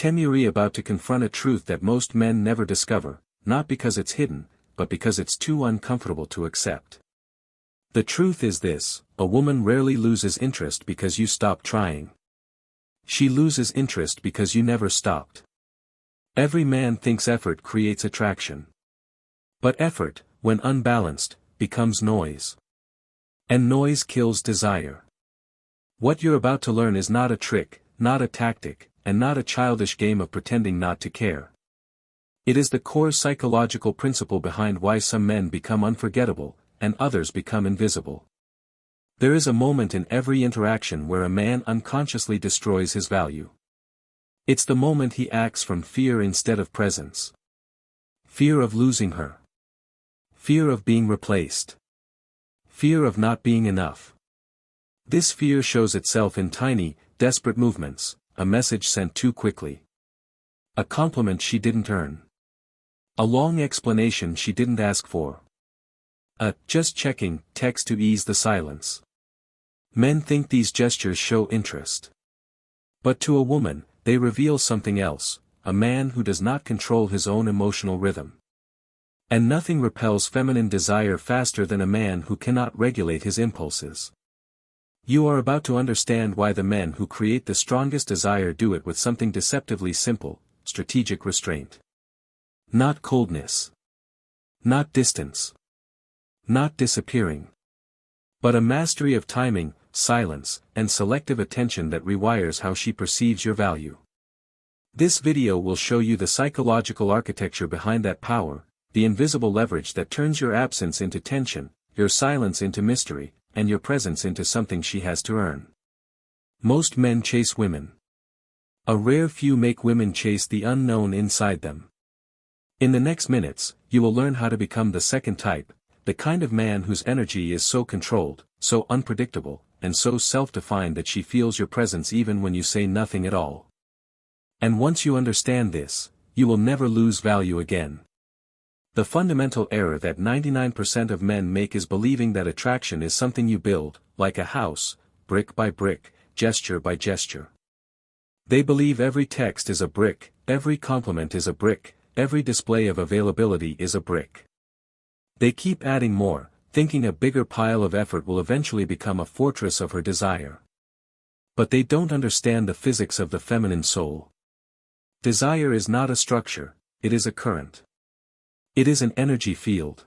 Temuri about to confront a truth that most men never discover, not because it's hidden, but because it's too uncomfortable to accept. The truth is this: a woman rarely loses interest because you stop trying. She loses interest because you never stopped. Every man thinks effort creates attraction. But effort, when unbalanced, becomes noise. And noise kills desire. What you're about to learn is not a trick, not a tactic, and not a childish game of pretending not to care. It is the core psychological principle behind why some men become unforgettable, and others become invisible. There is a moment in every interaction where a man unconsciously destroys his value. It's the moment he acts from fear instead of presence. Fear of losing her. Fear of being replaced. Fear of not being enough. This fear shows itself in tiny, desperate movements: a message sent too quickly. A compliment she didn't earn. A long explanation she didn't ask for. A "just checking" text to ease the silence. Men think these gestures show interest. But to a woman, they reveal something else: a man who does not control his own emotional rhythm. And nothing repels feminine desire faster than a man who cannot regulate his impulses. You are about to understand why the men who create the strongest desire do it with something deceptively simple: strategic restraint. Not coldness. Not distance. Not disappearing. But a mastery of timing, silence, and selective attention that rewires how she perceives your value. This video will show you the psychological architecture behind that power, the invisible leverage that turns your absence into tension, your silence into mystery, and your presence into something she has to earn. Most men chase women. A rare few make women chase the unknown inside them. In the next minutes, you will learn how to become the second type, the kind of man whose energy is so controlled, so unpredictable, and so self-defined that she feels your presence even when you say nothing at all. And once you understand this, you will never lose value again. The fundamental error that 99% of men make is believing that attraction is something you build, like a house, brick by brick, gesture by gesture. They believe every text is a brick, every compliment is a brick, every display of availability is a brick. They keep adding more, thinking a bigger pile of effort will eventually become a fortress of her desire. But they don't understand the physics of the feminine soul. Desire is not a structure, it is a current. It is an energy field.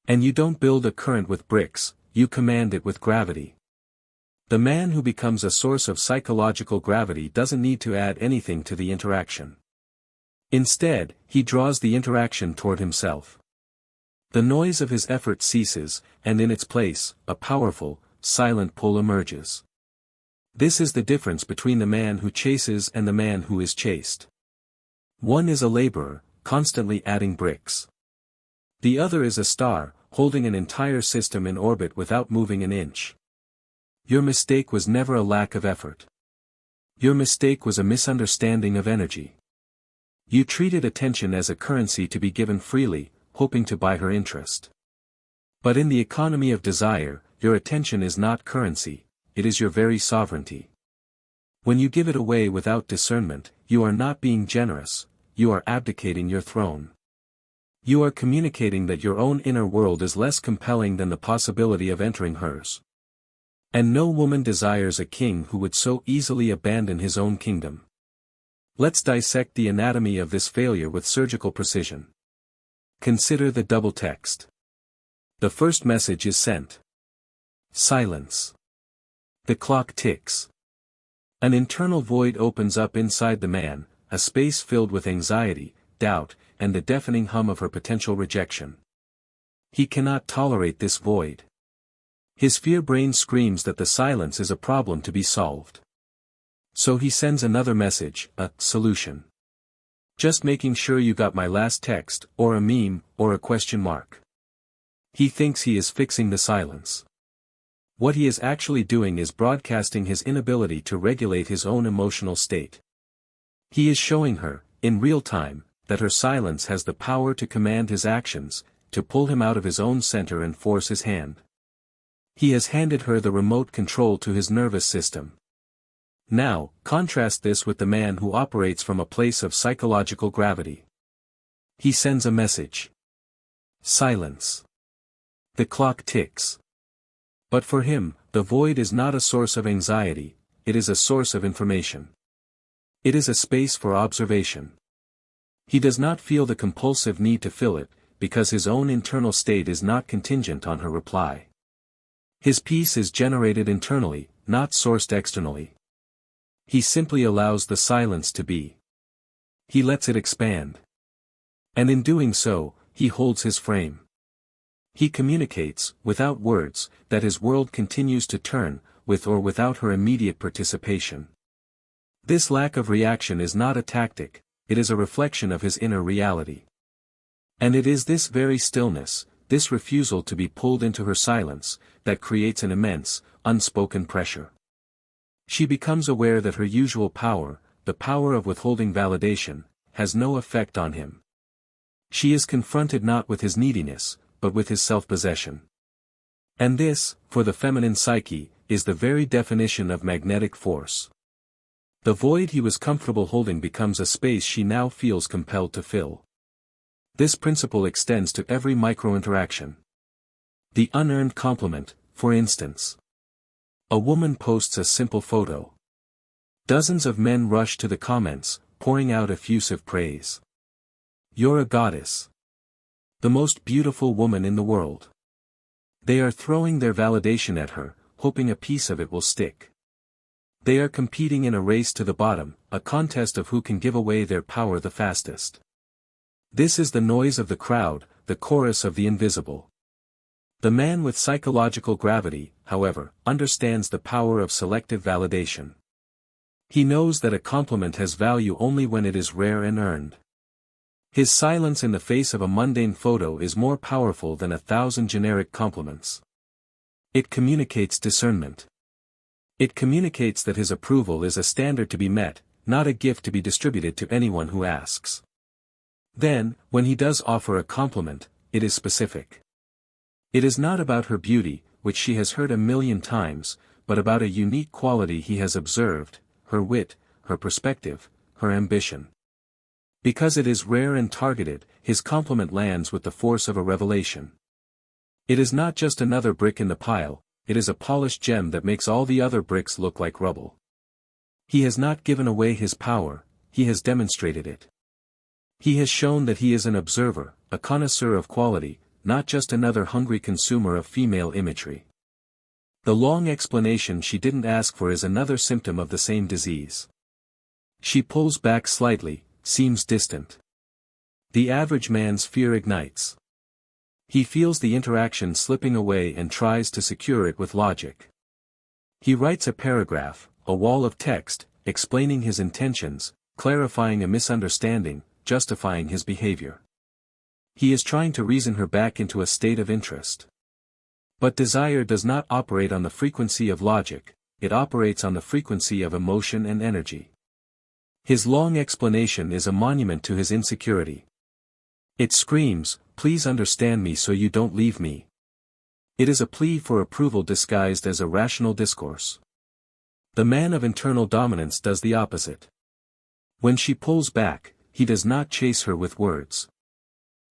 And you don't build a current with bricks, you command it with gravity. The man who becomes a source of psychological gravity doesn't need to add anything to the interaction. Instead, he draws the interaction toward himself. The noise of his effort ceases, and in its place, a powerful, silent pull emerges. This is the difference between the man who chases and the man who is chased. One is a laborer, constantly adding bricks. The other is a star, holding an entire system in orbit without moving an inch. Your mistake was never a lack of effort. Your mistake was a misunderstanding of energy. You treated attention as a currency to be given freely, hoping to buy her interest. But in the economy of desire, your attention is not currency, it is your very sovereignty. When you give it away without discernment, you are not being generous, you are abdicating your throne. You are communicating that your own inner world is less compelling than the possibility of entering hers. And no woman desires a king who would so easily abandon his own kingdom. Let's dissect the anatomy of this failure with surgical precision. Consider the double text. The first message is sent. Silence. The clock ticks. An internal void opens up inside the man, a space filled with anxiety, doubt, and the deafening hum of her potential rejection. He cannot tolerate this void. His fear brain screams that the silence is a problem to be solved. So he sends another message, a solution. Just making sure you got my last text, or a meme, or a question mark. He thinks he is fixing the silence. What he is actually doing is broadcasting his inability to regulate his own emotional state. He is showing her, in real time, that her silence has the power to command his actions, to pull him out of his own center and force his hand. He has handed her the remote control to his nervous system. Now, contrast this with the man who operates from a place of psychological gravity. He sends a message. Silence. The clock ticks. But for him, the void is not a source of anxiety, it is a source of information. It is a space for observation. He does not feel the compulsive need to fill it, because his own internal state is not contingent on her reply. His peace is generated internally, not sourced externally. He simply allows the silence to be. He lets it expand. And in doing so, he holds his frame. He communicates, without words, that his world continues to turn, with or without her immediate participation. This lack of reaction is not a tactic, it is a reflection of his inner reality. And it is this very stillness, this refusal to be pulled into her silence, that creates an immense, unspoken pressure. She becomes aware that her usual power, the power of withholding validation, has no effect on him. She is confronted not with his neediness, but with his self-possession. And this, for the feminine psyche, is the very definition of magnetic force. The void he was comfortable holding becomes a space she now feels compelled to fill. This principle extends to every micro-interaction. The unearned compliment, for instance. A woman posts a simple photo. Dozens of men rush to the comments, pouring out effusive praise. You're a goddess. The most beautiful woman in the world. They are throwing their validation at her, hoping a piece of it will stick. They are competing in a race to the bottom, a contest of who can give away their power the fastest. This is the noise of the crowd, the chorus of the invisible. The man with psychological gravity, however, understands the power of selective validation. He knows that a compliment has value only when it is rare and earned. His silence in the face of a mundane photo is more powerful than 1,000 generic compliments. It communicates discernment. It communicates that his approval is a standard to be met, not a gift to be distributed to anyone who asks. Then, when he does offer a compliment, it is specific. It is not about her beauty, which she has heard 1,000,000 times, but about a unique quality he has observed, her wit, her perspective, her ambition. Because it is rare and targeted, his compliment lands with the force of a revelation. It is not just another brick in the pile, it is a polished gem that makes all the other bricks look like rubble. He has not given away his power, he has demonstrated it. He has shown that he is an observer, a connoisseur of quality, not just another hungry consumer of female imagery. The long explanation she didn't ask for is another symptom of the same disease. She pulls back slightly, seems distant. The average man's fear ignites. He feels the interaction slipping away and tries to secure it with logic. He writes a paragraph, a wall of text, explaining his intentions, clarifying a misunderstanding, justifying his behavior. He is trying to reason her back into a state of interest. But desire does not operate on the frequency of logic, it operates on the frequency of emotion and energy. His long explanation is a monument to his insecurity. It screams, "Please understand me so you don't leave me." It is a plea for approval disguised as a rational discourse. The man of internal dominance does the opposite. When she pulls back, he does not chase her with words.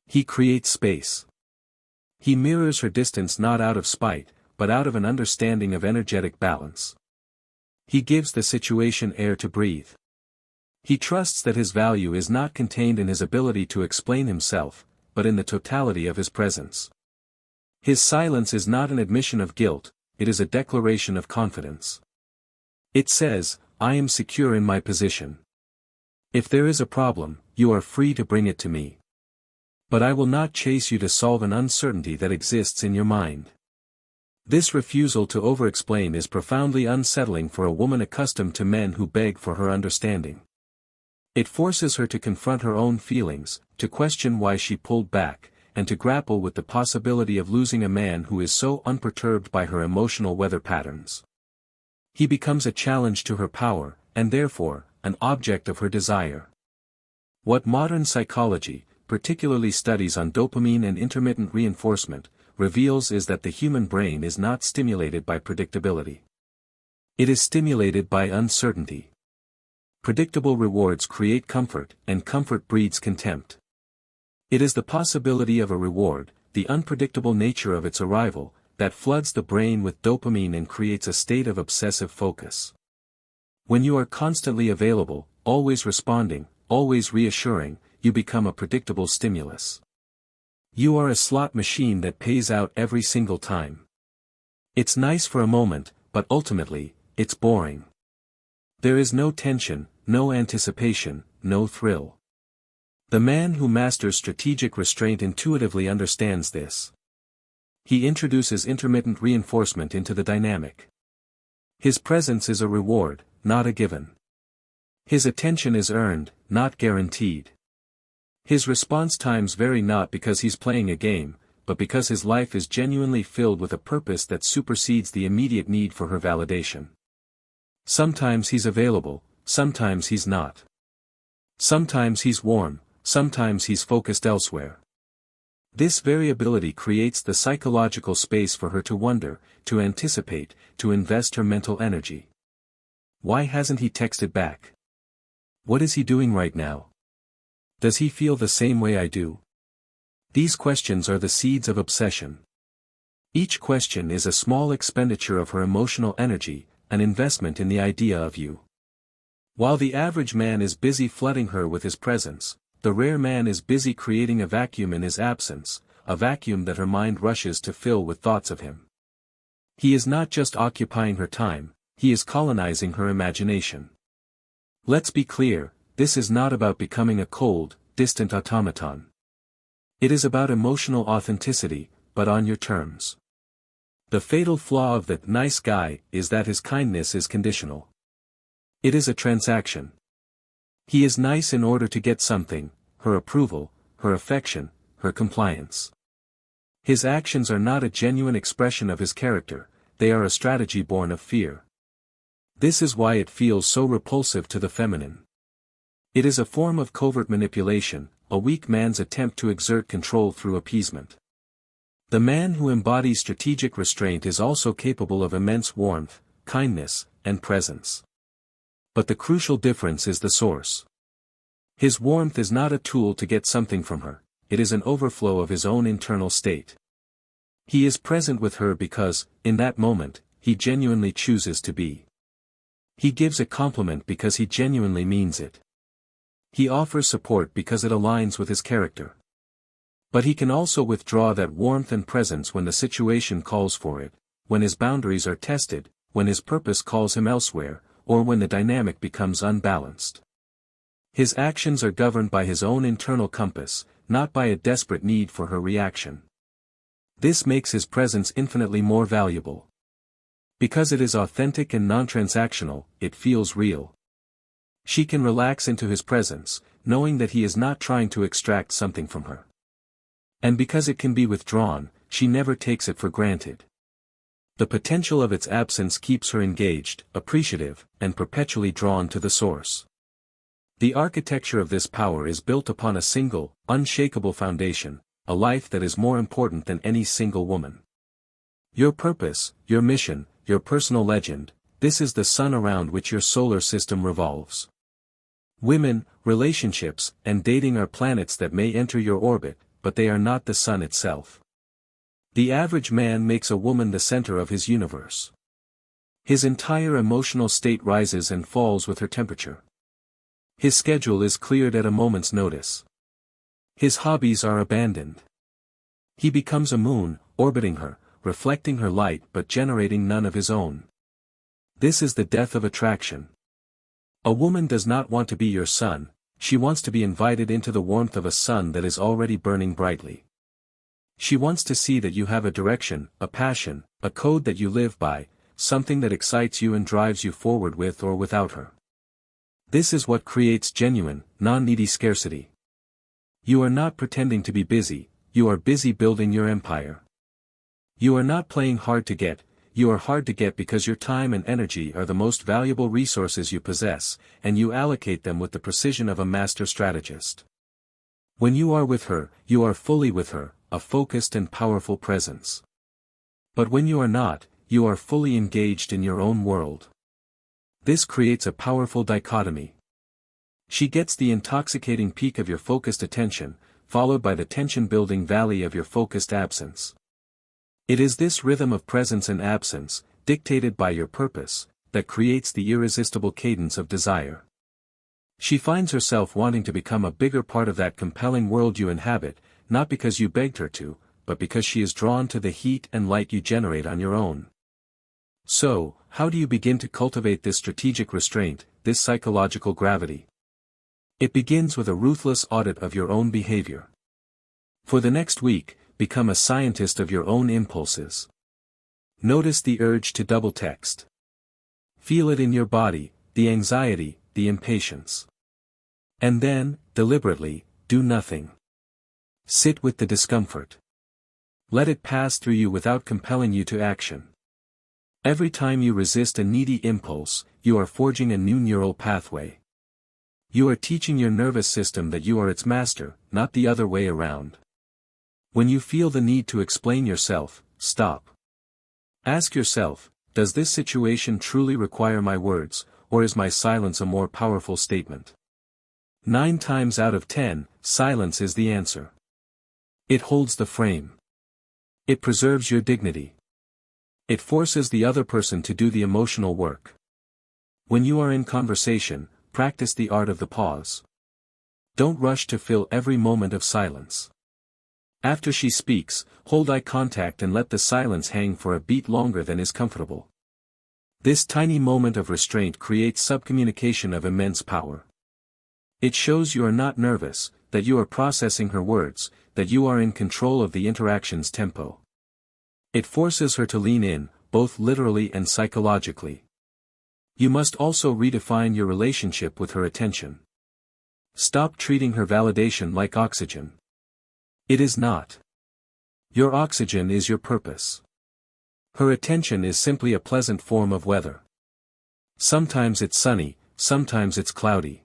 He creates space. He mirrors her distance not out of spite, but out of an understanding of energetic balance. He gives the situation air to breathe. He trusts that his value is not contained in his ability to explain himself, but in the totality of his presence. His silence is not an admission of guilt, it is a declaration of confidence. It says, "I am secure in my position. If there is a problem, you are free to bring it to me. But I will not chase you to solve an uncertainty that exists in your mind." This refusal to over-explain is profoundly unsettling for a woman accustomed to men who beg for her understanding. It forces her to confront her own feelings, to question why she pulled back, and to grapple with the possibility of losing a man who is so unperturbed by her emotional weather patterns. He becomes a challenge to her power, and therefore, an object of her desire. What modern psychology, particularly studies on dopamine and intermittent reinforcement, reveals is that the human brain is not stimulated by predictability. It is stimulated by uncertainty. Predictable rewards create comfort, and comfort breeds contempt. It is the possibility of a reward, the unpredictable nature of its arrival, that floods the brain with dopamine and creates a state of obsessive focus. When you are constantly available, always responding, always reassuring, you become a predictable stimulus. You are a slot machine that pays out every single time. It's nice for a moment, but ultimately, it's boring. There is no tension, no anticipation, no thrill. The man who masters strategic restraint intuitively understands this. He introduces intermittent reinforcement into the dynamic. His presence is a reward, not a given. His attention is earned, not guaranteed. His response times vary not because he's playing a game, but because his life is genuinely filled with a purpose that supersedes the immediate need for her validation. Sometimes he's available, sometimes he's not. Sometimes he's warm, sometimes he's focused elsewhere. This variability creates the psychological space for her to wonder, to anticipate, to invest her mental energy. Why hasn't he texted back? What is he doing right now? Does he feel the same way I do? These questions are the seeds of obsession. Each question is a small expenditure of her emotional energy, an investment in the idea of you. While the average man is busy flooding her with his presence, the rare man is busy creating a vacuum in his absence, a vacuum that her mind rushes to fill with thoughts of him. He is not just occupying her time, he is colonizing her imagination. Let's be clear, this is not about becoming a cold, distant automaton. It is about emotional authenticity, but on your terms. The fatal flaw of the nice guy is that his kindness is conditional. It is a transaction. He is nice in order to get something, her approval, her affection, her compliance. His actions are not a genuine expression of his character, they are a strategy born of fear. This is why it feels so repulsive to the feminine. It is a form of covert manipulation, a weak man's attempt to exert control through appeasement. The man who embodies strategic restraint is also capable of immense warmth, kindness, and presence. But the crucial difference is the source. His warmth is not a tool to get something from her, it is an overflow of his own internal state. He is present with her because, in that moment, he genuinely chooses to be. He gives a compliment because he genuinely means it. He offers support because it aligns with his character. But he can also withdraw that warmth and presence when the situation calls for it, when his boundaries are tested, when his purpose calls him elsewhere, or when the dynamic becomes unbalanced. His actions are governed by his own internal compass, not by a desperate need for her reaction. This makes his presence infinitely more valuable. Because it is authentic and non-transactional, it feels real. She can relax into his presence, knowing that he is not trying to extract something from her. And because it can be withdrawn, she never takes it for granted. The potential of its absence keeps her engaged, appreciative, and perpetually drawn to the source. The architecture of this power is built upon a single, unshakable foundation, a life that is more important than any single woman. Your purpose, your mission, your personal legend, this is the sun around which your solar system revolves. Women, relationships, and dating are planets that may enter your orbit, but they are not the sun itself. The average man makes a woman the center of his universe. His entire emotional state rises and falls with her temperature. His schedule is cleared at a moment's notice. His hobbies are abandoned. He becomes a moon, orbiting her, reflecting her light but generating none of his own. This is the death of attraction. A woman does not want to be your sun, she wants to be invited into the warmth of a sun that is already burning brightly. She wants to see that you have a direction, a passion, a code that you live by, something that excites you and drives you forward with or without her. This is what creates genuine, non-needy scarcity. You are not pretending to be busy, you are busy building your empire. You are not playing hard to get, you are hard to get because your time and energy are the most valuable resources you possess, and you allocate them with the precision of a master strategist. When you are with her, you are fully with her, a focused and powerful presence. But when you are not, you are fully engaged in your own world. This creates a powerful dichotomy. She gets the intoxicating peak of your focused attention, followed by the tension-building valley of your focused absence. It is this rhythm of presence and absence, dictated by your purpose, that creates the irresistible cadence of desire. She finds herself wanting to become a bigger part of that compelling world you inhabit, not because you begged her to, but because she is drawn to the heat and light you generate on your own. So, how do you begin to cultivate this strategic restraint, this psychological gravity? It begins with a ruthless audit of your own behavior. For the next week, become a scientist of your own impulses. Notice the urge to double text. Feel it in your body, the anxiety, the impatience. And then, deliberately, do nothing. Sit with the discomfort. Let it pass through you without compelling you to action. Every time you resist a needy impulse, you are forging a new neural pathway. You are teaching your nervous system that you are its master, not the other way around. When you feel the need to explain yourself, stop. Ask yourself, does this situation truly require my words, or is my silence a more powerful statement? 9 times out of 10, silence is the answer. It holds the frame. It preserves your dignity. It forces the other person to do the emotional work. When you are in conversation, practice the art of the pause. Don't rush to fill every moment of silence. After she speaks, hold eye contact and let the silence hang for a beat longer than is comfortable. This tiny moment of restraint creates subcommunication of immense power. It shows you are not nervous, that you are processing her words, that you are in control of the interaction's tempo. It forces her to lean in, both literally and psychologically. You must also redefine your relationship with her attention. Stop treating her validation like oxygen. It is not. Your oxygen is your purpose. Her attention is simply a pleasant form of weather. Sometimes it's sunny, sometimes it's cloudy.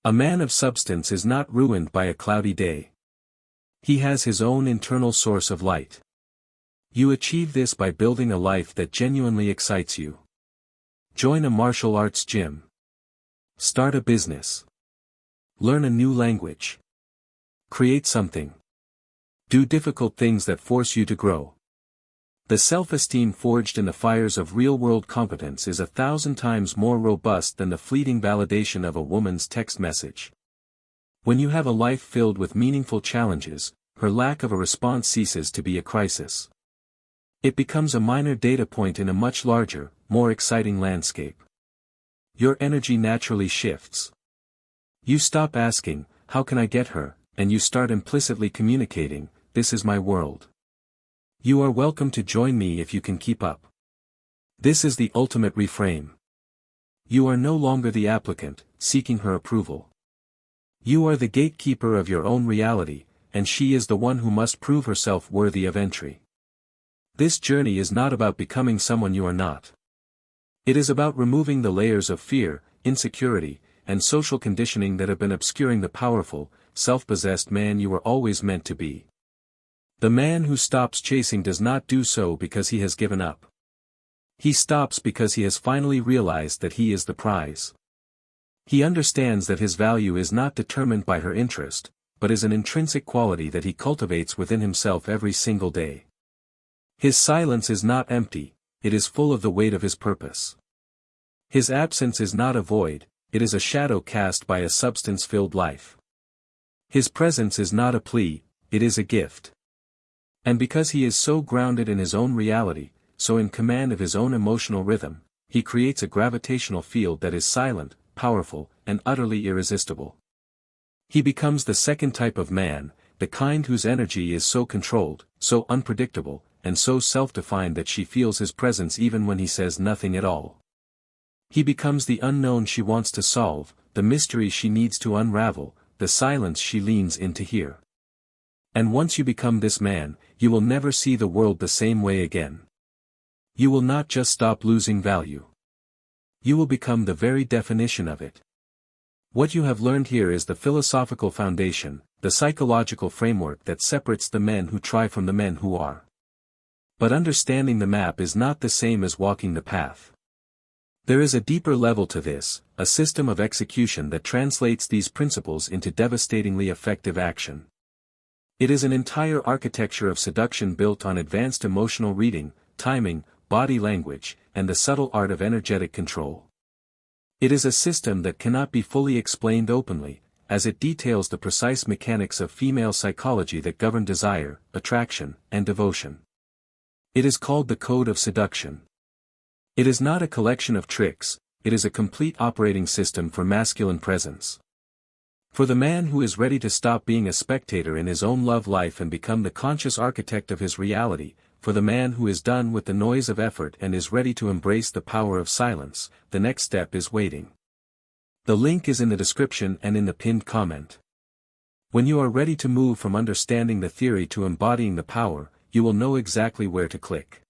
A man of substance is not ruined by a cloudy day. He has his own internal source of light. You achieve this by building a life that genuinely excites you. Join a martial arts gym. Start a business. Learn a new language. Create something. Do difficult things that force you to grow. The self-esteem forged in the fires of real-world competence is 1,000 times more robust than the fleeting validation of a woman's text message. When you have a life filled with meaningful challenges, her lack of a response ceases to be a crisis. It becomes a minor data point in a much larger, more exciting landscape. Your energy naturally shifts. You stop asking, how can I get her, and you start implicitly communicating, this is my world. You are welcome to join me if you can keep up. This is the ultimate reframe. You are no longer the applicant, seeking her approval. You are the gatekeeper of your own reality, and she is the one who must prove herself worthy of entry. This journey is not about becoming someone you are not. It is about removing the layers of fear, insecurity, and social conditioning that have been obscuring the powerful, self-possessed man you were always meant to be. The man who stops chasing does not do so because he has given up. He stops because he has finally realized that he is the prize. He understands that his value is not determined by her interest, but is an intrinsic quality that he cultivates within himself every single day. His silence is not empty, it is full of the weight of his purpose. His absence is not a void, it is a shadow cast by a substance-filled life. His presence is not a plea, it is a gift. And because he is so grounded in his own reality, so in command of his own emotional rhythm, he creates a gravitational field that is silent, powerful, and utterly irresistible. He becomes the second type of man, the kind whose energy is so controlled, so unpredictable, and so self-defined that she feels his presence even when he says nothing at all. He becomes the unknown she wants to solve, the mystery she needs to unravel, the silence she leans in to hear. And once you become this man, you will never see the world the same way again. You will not just stop losing value. You will become the very definition of it. What you have learned here is the philosophical foundation, the psychological framework that separates the men who try from the men who are. But understanding the map is not the same as walking the path. There is a deeper level to this, a system of execution that translates these principles into devastatingly effective action. It is an entire architecture of seduction built on advanced emotional reading, timing, body language, and the subtle art of energetic control. It is a system that cannot be fully explained openly, as it details the precise mechanics of female psychology that govern desire, attraction, and devotion. It is called the Code of Seduction. It is not a collection of tricks, it is a complete operating system for masculine presence. For the man who is ready to stop being a spectator in his own love life and become the conscious architect of his reality, for the man who is done with the noise of effort and is ready to embrace the power of silence, the next step is waiting. The link is in the description and in the pinned comment. When you are ready to move from understanding the theory to embodying the power, you will know exactly where to click.